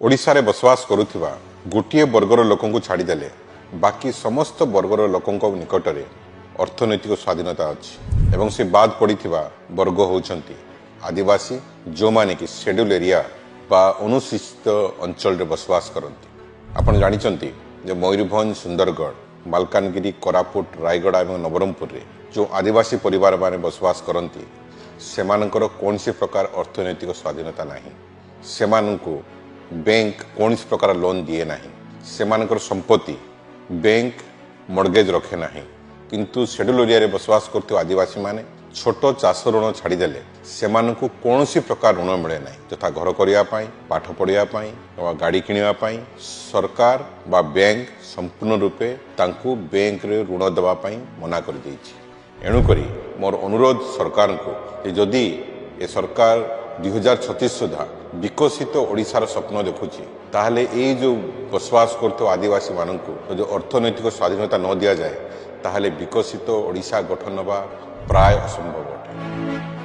ओडिशारे बसवास करुथिबा गोटिए वर्गर लोकंकु छाड़ीदेले बाकी समस्त वर्गर लोकंक निकटरे अर्थनैतिक स्वाधीनता अछि एवं से बाद पड़िथिबा वर्ग होउछंती आदिवासी जो माने कि शेड्यूल एरिया बा अनुसूचित अंचल रे बसवास करंती। आपण जानिचंती जे मयूरभंज सुंदरगढ़ मालकानगिरी कोरापुट रायगढ़ एवं नवरंगपुर रे जो आदिवासी परिवार माने बसवास करंती सेमानकर कोनसी प्रकार अर्थनैतिक स्वाधीनता नाही। सेमानकु बैंक कौन प्रकार लोन दिए ना सेमानकर संपत्ति बैंक मर्गेज रखे ना किंतु शेड्यूल एरिया रे बसवास करते आदिवासी माने छोट चाष ऋण छाड़ीदेले सेमानकु कौन प्रकार ऋण मिले ना तथा घर करने पाठ पढ़ाई गाड़ी किणवाई सरकार बा बैंक संपूर्ण रूपे तांकु बैंक रे ऋण देवाई मना कर देछि। एणुकरी मोर अनुरोध सरकार को जदि ए सरकार 2036 सुधा विकसित ओडिशार स्वप्न देखुची ताहले ए जो बसवास करते आदिवासी मानकु जो अर्थनैतिक स्वाधीनता न दिया जाए ताहले विकसित ओडिशा गठन बा प्राय असंभव अटे।